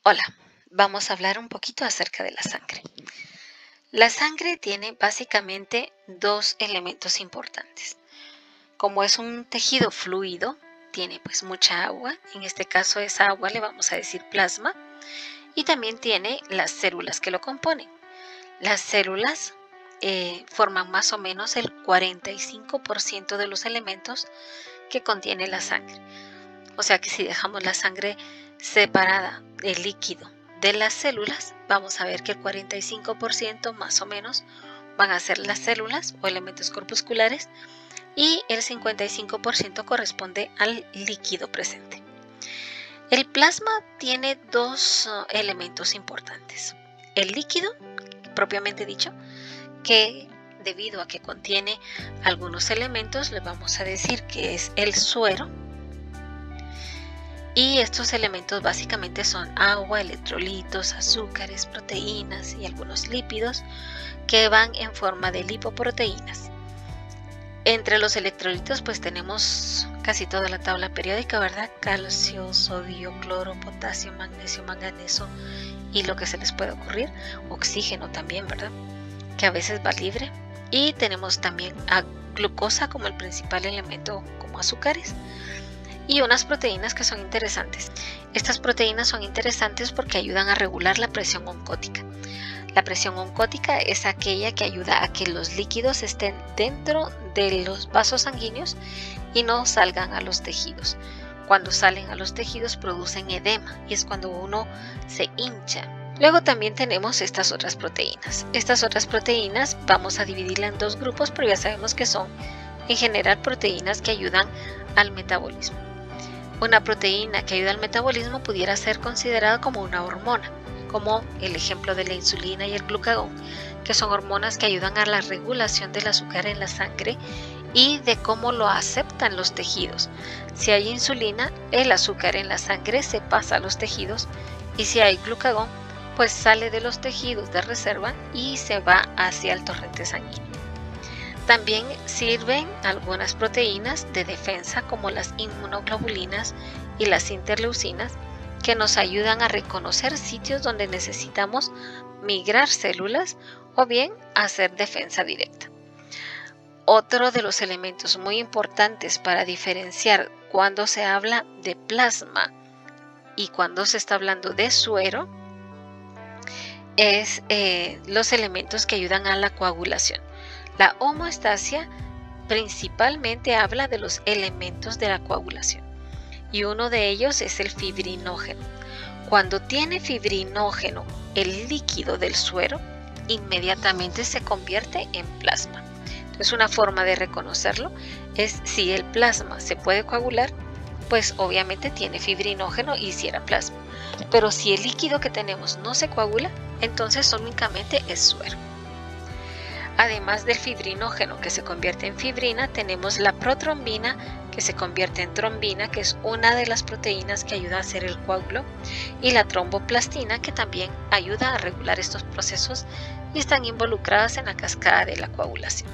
Hola, vamos a hablar un poquito acerca de la sangre. La sangre tiene básicamente dos elementos importantes. Como es un tejido fluido, tiene pues mucha agua, en este caso esa agua le vamos a decir plasma, y también tiene las células que lo componen. Las células forman más o menos el 45% de los elementos que contiene la sangre. O sea que si dejamos la sangre separada, el líquido, de las células, vamos a ver que el 45% más o menos van a ser las células o elementos corpusculares y el 55% corresponde al líquido presente. El plasma tiene dos elementos importantes. El líquido, propiamente dicho, que debido a que contiene algunos elementos, le vamos a decir que es el suero. Y estos elementos básicamente son agua, electrolitos, azúcares, proteínas y algunos lípidos que van en forma de lipoproteínas. Entre los electrolitos pues tenemos casi toda la tabla periódica, ¿verdad? Calcio, sodio, cloro, potasio, magnesio, manganeso y lo que se les pueda ocurrir. Oxígeno también, ¿verdad? Que a veces va libre. Y tenemos también a glucosa como el principal elemento, como azúcares. Y unas proteínas que son interesantes. Estas proteínas son interesantes porque ayudan a regular la presión oncótica. La presión oncótica es aquella que ayuda a que los líquidos estén dentro de los vasos sanguíneos y no salgan a los tejidos. Cuando salen a los tejidos producen edema y es cuando uno se hincha. Luego también tenemos estas otras proteínas. Estas otras proteínas vamos a dividirla en dos grupos, pero ya sabemos que son en general proteínas que ayudan al metabolismo. Una proteína que ayuda al metabolismo pudiera ser considerada como una hormona, como el ejemplo de la insulina y el glucagón, que son hormonas que ayudan a la regulación del azúcar en la sangre y de cómo lo aceptan los tejidos. Si hay insulina, el azúcar en la sangre se pasa a los tejidos, y si hay glucagón, pues sale de los tejidos de reserva y se va hacia el torrente sanguíneo. También sirven algunas proteínas de defensa como las inmunoglobulinas y las interleucinas, que nos ayudan a reconocer sitios donde necesitamos migrar células o bien hacer defensa directa. Otro de los elementos muy importantes para diferenciar cuando se habla de plasma y cuando se está hablando de suero es los elementos que ayudan a la coagulación. La homeostasia principalmente habla de los elementos de la coagulación y uno de ellos es el fibrinógeno. Cuando tiene fibrinógeno el líquido del suero, inmediatamente se convierte en plasma. Entonces una forma de reconocerlo es si el plasma se puede coagular, pues obviamente tiene fibrinógeno y si era plasma. Pero si el líquido que tenemos no se coagula, entonces únicamente es suero. Además del fibrinógeno que se convierte en fibrina, tenemos la protrombina que se convierte en trombina, que es una de las proteínas que ayuda a hacer el coágulo, y la tromboplastina, que también ayuda a regular estos procesos y están involucradas en la cascada de la coagulación.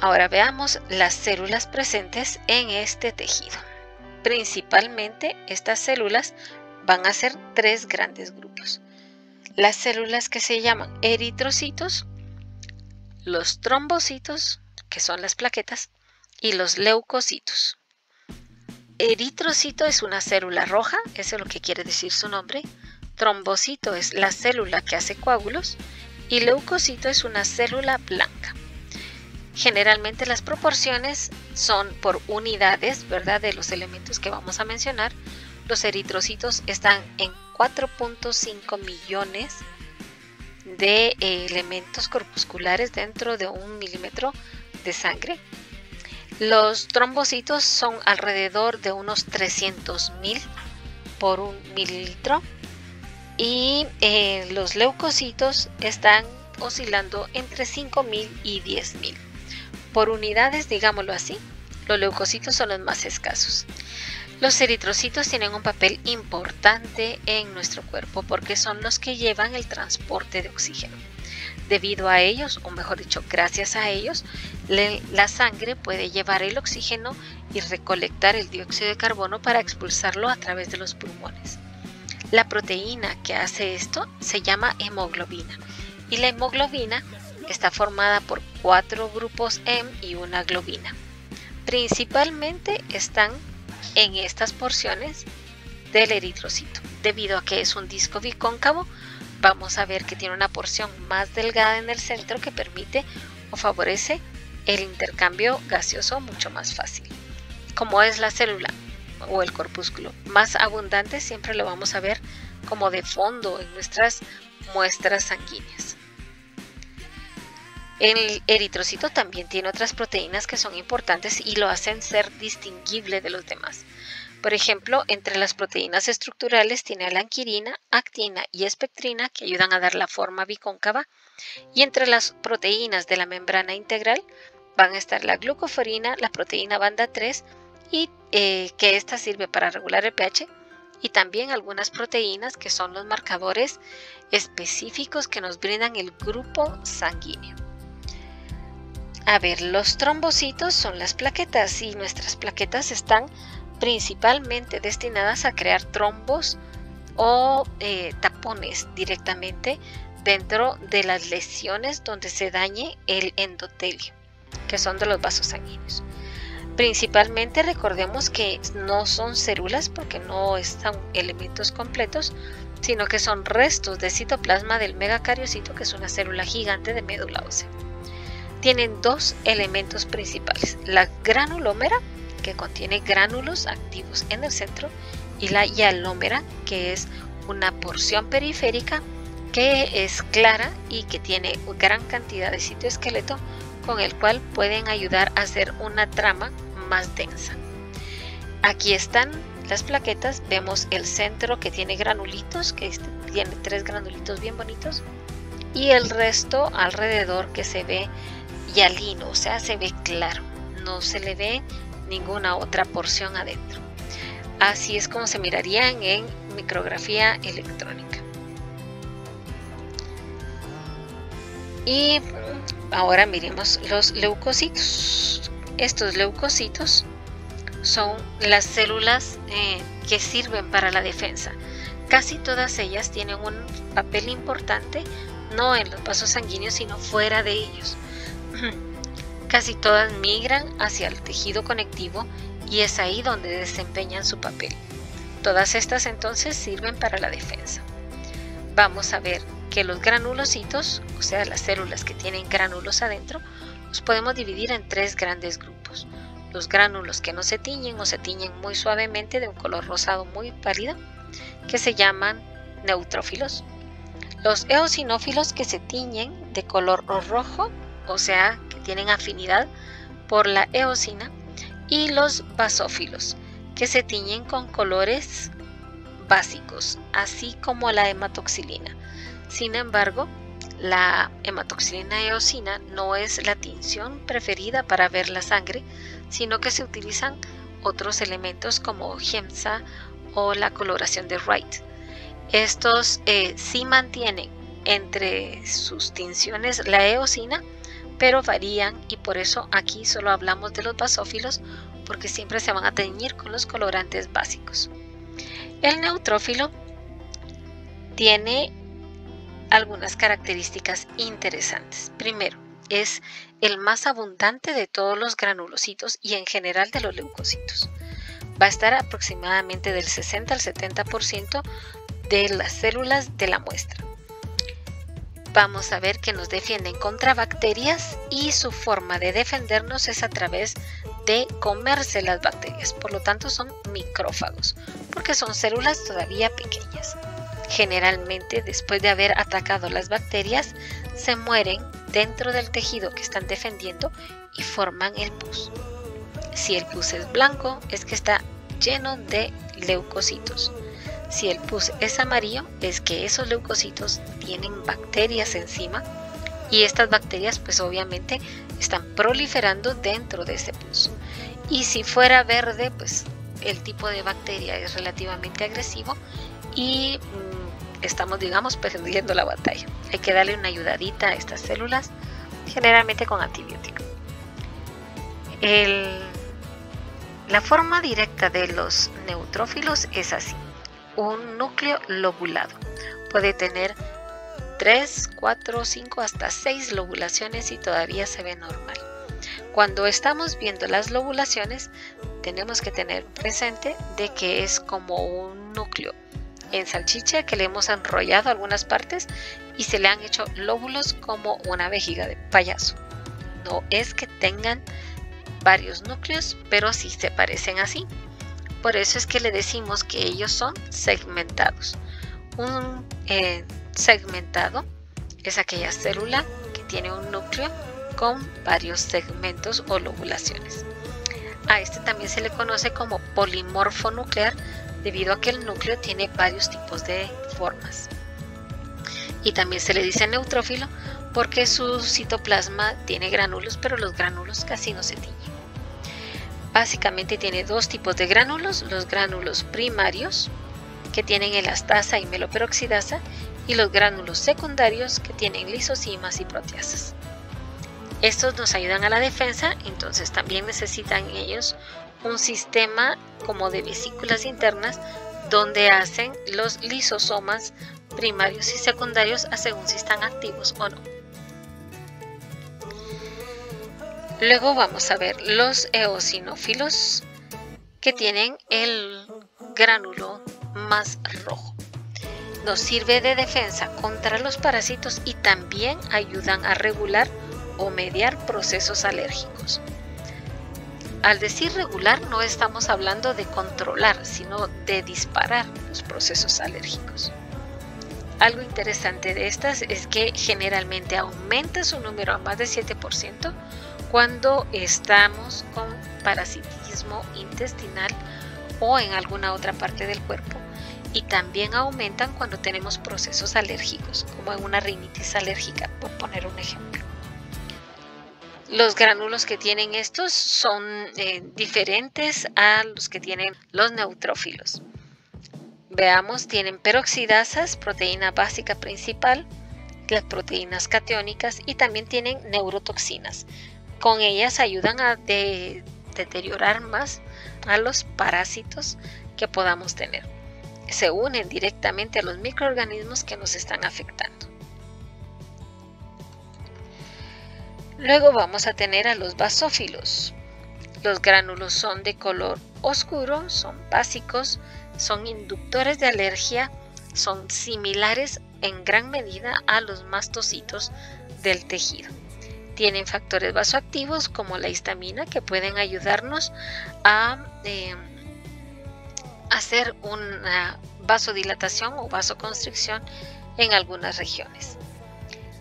Ahora veamos las células presentes en este tejido. Principalmente estas células van a ser tres grandes grupos. Las células que se llaman eritrocitos, los trombocitos, que son las plaquetas, y los leucocitos. Eritrocito es una célula roja, eso es lo que quiere decir su nombre. Trombocito es la célula que hace coágulos y leucocito es una célula blanca. Generalmente las proporciones son por unidades, ¿verdad?, de los elementos que vamos a mencionar. Los eritrocitos están en 4.5 millones de elementos corpusculares dentro de 1 milímetro de sangre. Los trombocitos son alrededor de unos 300.000 por 1 mililitro y los leucocitos están oscilando entre 5.000 y 10.000. Por unidades, digámoslo así, los leucocitos son los más escasos. Los eritrocitos tienen un papel importante en nuestro cuerpo porque son los que llevan el transporte de oxígeno. Debido a ellos, o mejor dicho, gracias a ellos, la sangre puede llevar el oxígeno y recolectar el dióxido de carbono para expulsarlo a través de los pulmones. La proteína que hace esto se llama hemoglobina, y la hemoglobina está formada por 4 grupos hemo y una globina. Principalmente están en estas porciones del eritrocito. Debido a que es un disco bicóncavo, vamos a ver que tiene una porción más delgada en el centro que permite o favorece el intercambio gaseoso mucho más fácil. Como es la célula o el corpúsculo más abundante, siempre lo vamos a ver como de fondo en nuestras muestras sanguíneas. El eritrocito también tiene otras proteínas que son importantes y lo hacen ser distinguible de los demás. Por ejemplo, entre las proteínas estructurales tiene a la anquirina, actina y espectrina, que ayudan a dar la forma bicóncava, y entre las proteínas de la membrana integral van a estar la glucoforina, la proteína banda 3, y que esta sirve para regular el pH, y también algunas proteínas que son los marcadores específicos que nos brindan el grupo sanguíneo. A ver, los trombocitos son las plaquetas, y nuestras plaquetas están principalmente destinadas a crear trombos o tapones directamente dentro de las lesiones donde se dañe el endotelio, que son de los vasos sanguíneos. Principalmente recordemos que no son células porque no están elementos completos, sino que son restos de citoplasma del megacariocito, que es una célula gigante de médula ósea. Tienen 2 elementos principales: la granulómera, que contiene gránulos activos en el centro, y la hialómera, que es una porción periférica que es clara y que tiene gran cantidad de citoesqueleto, con el cual pueden ayudar a hacer una trama más densa. Aquí están las plaquetas. Vemos el centro, que tiene granulitos, que tiene 3 granulitos bien bonitos, y el resto alrededor que se ve hialino, o sea, se ve claro, no se le ve ninguna otra porción adentro. Así es como se mirarían en micrografía electrónica. Y ahora miremos los leucocitos. Estos leucocitos son las células que sirven para la defensa. Casi todas ellas tienen un papel importante, no en los vasos sanguíneos, sino fuera de ellos. Casi todas migran hacia el tejido conectivo y es ahí donde desempeñan su papel. Todas estas entonces sirven para la defensa. Vamos a ver que los granulocitos, o sea, las células que tienen gránulos adentro, los podemos dividir en 3 grandes grupos. Los gránulos que no se tiñen o se tiñen muy suavemente de un color rosado muy pálido, que se llaman neutrófilos. Los eosinófilos, que se tiñen de color rojo, o sea, que tienen afinidad por la eosina, y los basófilos, que se tiñen con colores básicos, así como la hematoxilina. Sin embargo, la hematoxilina eosina no es la tinción preferida para ver la sangre, sino que se utilizan otros elementos como GEMSA o la coloración de Wright. Estos sí mantienen entre sus tinciones la eosina, pero varían, y por eso aquí solo hablamos de los basófilos, porque siempre se van a teñir con los colorantes básicos. El neutrófilo tiene algunas características interesantes. Primero, es el más abundante de todos los granulocitos y en general de los leucocitos. Va a estar aproximadamente del 60 al 70% de las células de la muestra. Vamos a ver que nos defienden contra bacterias, y su forma de defendernos es a través de comerse las bacterias. Por lo tanto, son micrófagos, porque son células todavía pequeñas. Generalmente, después de haber atacado las bacterias, se mueren dentro del tejido que están defendiendo y forman el pus. Si el pus es blanco, es que está lleno de leucocitos. Si el pus es amarillo, es que esos leucocitos tienen bacterias encima, y estas bacterias pues obviamente están proliferando dentro de ese pus. Y si fuera verde, pues el tipo de bacteria es relativamente agresivo y estamos, digamos, perdiendo la batalla. Hay que darle una ayudadita a estas células, generalmente con antibiótico. La forma directa de los neutrófilos es así: un núcleo lobulado. Puede tener 3, 4, 5, hasta 6 lobulaciones y todavía se ve normal. Cuando estamos viendo las lobulaciones, tenemos que tener presente de que es como un núcleo en salchicha que le hemos enrollado algunas partes y se le han hecho lóbulos como una vejiga de payaso. No es que tengan varios núcleos, pero sí se parecen así. Por eso es que le decimos que ellos son segmentados. Un segmentado es aquella célula que tiene un núcleo con varios segmentos o lobulaciones. A este también se le conoce como polimorfo nuclear, debido a que el núcleo tiene varios tipos de formas. Y también se le dice neutrófilo porque su citoplasma tiene gránulos, pero los gránulos casi no se tiñen. Básicamente tiene dos tipos de gránulos: los gránulos primarios, que tienen elastasa y meloperoxidasa, y los gránulos secundarios, que tienen lisosimas y proteasas. Estos nos ayudan a la defensa, entonces también necesitan ellos un sistema como de vesículas internas donde hacen los lisosomas primarios y secundarios a según si están activos o no. Luego vamos a ver los eosinófilos, que tienen el gránulo más rojo. Nos sirve de defensa contra los parásitos y también ayudan a regular o mediar procesos alérgicos. Al decir regular, no estamos hablando de controlar, sino de disparar los procesos alérgicos. Algo interesante de estas es que generalmente aumenta su número a más de 7% cuando estamos con parasitismo intestinal o en alguna otra parte del cuerpo, y también aumentan cuando tenemos procesos alérgicos, como en una rinitis alérgica, por poner un ejemplo. Los gránulos que tienen estos son diferentes a los que tienen los neutrófilos. Veamos, tienen peroxidasas, proteína básica principal, las proteínas catiónicas, y también tienen neurotoxinas. Con ellas ayudan a deteriorar más a los parásitos que podamos tener. Se unen directamente a los microorganismos que nos están afectando. Luego vamos a tener a los basófilos. Los gránulos son de color oscuro, son básicos, son inductores de alergia, son similares en gran medida a los mastocitos del tejido. Tienen factores vasoactivos como la histamina, que pueden ayudarnos a hacer una vasodilatación o vasoconstricción en algunas regiones.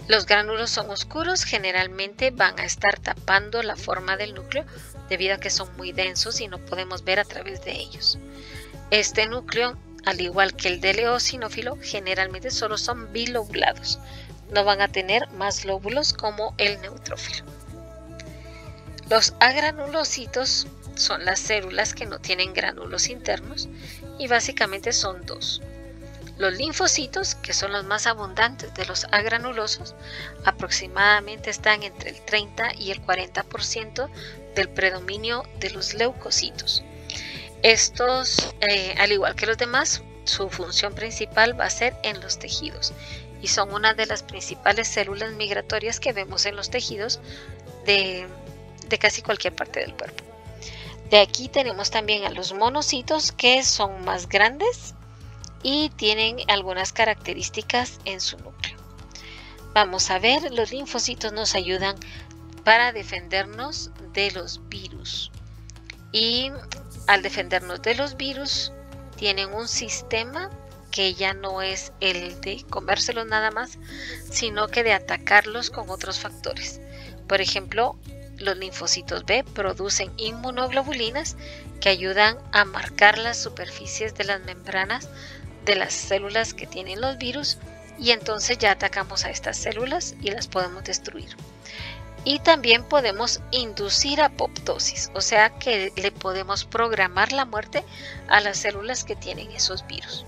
Los gránulos son oscuros, generalmente van a estar tapando la forma del núcleo debido a que son muy densos y no podemos ver a través de ellos. Este núcleo, al igual que el del eosinófilo, generalmente solo son bilobulados. No van a tener más lóbulos como el neutrófilo. Los agranulocitos son las células que no tienen gránulos internos y básicamente son dos. Los linfocitos, que son los más abundantes de los agranulosos, aproximadamente están entre el 30 y el 40% del predominio de los leucocitos. Estos, al igual que los demás, su función principal va a ser en los tejidos y son una de las principales células migratorias que vemos en los tejidos de casi cualquier parte del cuerpo. De aquí tenemos también a los monocitos, que son más grandes y tienen algunas características en su núcleo. Vamos a ver, los linfocitos nos ayudan para defendernos de los virus, y al defendernos de los virus tienen un sistema que ya no es el de comérselos nada más, sino que de atacarlos con otros factores. Por ejemplo, los linfocitos B producen inmunoglobulinas que ayudan a marcar las superficies de las membranas de las células que tienen los virus, y entonces ya atacamos a estas células y las podemos destruir. Y también podemos inducir apoptosis, o sea que le podemos programar la muerte a las células que tienen esos virus.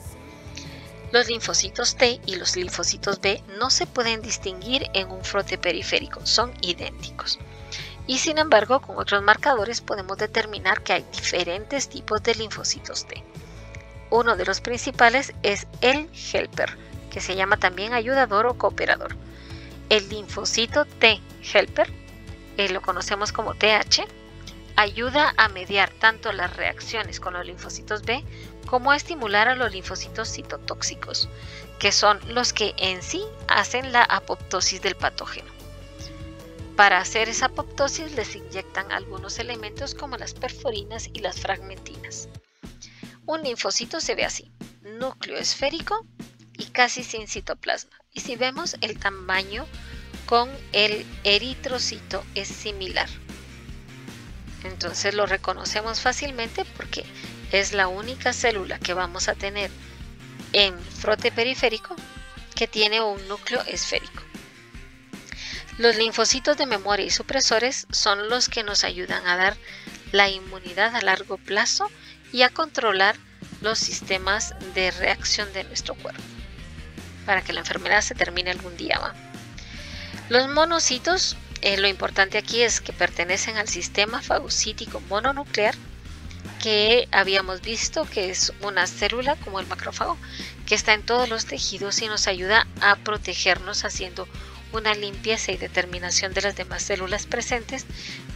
Los linfocitos T y los linfocitos B no se pueden distinguir en un frote periférico, son idénticos. y sin embargo con otros marcadores podemos determinar que hay diferentes tipos de linfocitos T. Uno de los principales es el helper, que se llama también ayudador o cooperador. El linfocito T helper, lo conocemos como TH, ayuda a mediar tanto las reacciones con los linfocitos B como a estimular a los linfocitos citotóxicos, que son los que en sí hacen la apoptosis del patógeno. Para hacer esa apoptosis les inyectan algunos elementos como las perforinas y las fragmentinas. Un linfocito se ve así, núcleo esférico y casi sin citoplasma. Y si vemos el tamaño con el eritrocito es similar. Entonces lo reconocemos fácilmente porque es la única célula que vamos a tener en frote periférico que tiene un núcleo esférico. Los linfocitos de memoria y supresores son los que nos ayudan a dar la inmunidad a largo plazo y a controlar los sistemas de reacción de nuestro cuerpo para que la enfermedad se termine algún día, ¿va? Los monocitos, lo importante aquí es que pertenecen al sistema fagocítico mononuclear, que habíamos visto que es una célula como el macrófago que está en todos los tejidos y nos ayuda a protegernos haciendo una limpieza y determinación de las demás células presentes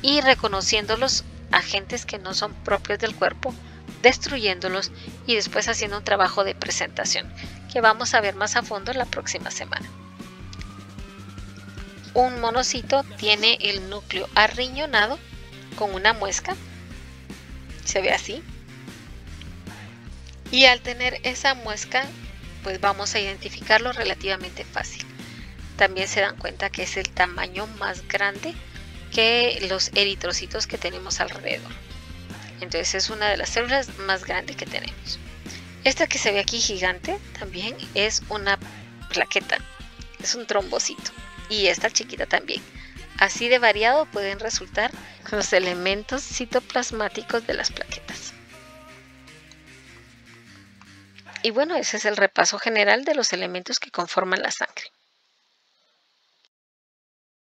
y reconociendo los agentes que no son propios del cuerpo, destruyéndolos y después haciendo un trabajo de presentación que vamos a ver más a fondo la próxima semana. Un monocito tiene el núcleo arriñonado con una muesca, se ve así, y al tener esa muesca pues vamos a identificarlo relativamente fácil. También se dan cuenta que es el tamaño más grande que los eritrocitos que tenemos alrededor. Entonces es una de las células más grandes que tenemos. Esta que se ve aquí gigante también es una plaqueta, es un trombocito. Y esta chiquita también. Así de variado pueden resultar los elementos citoplasmáticos de las plaquetas. Y bueno, ese es el repaso general de los elementos que conforman la sangre.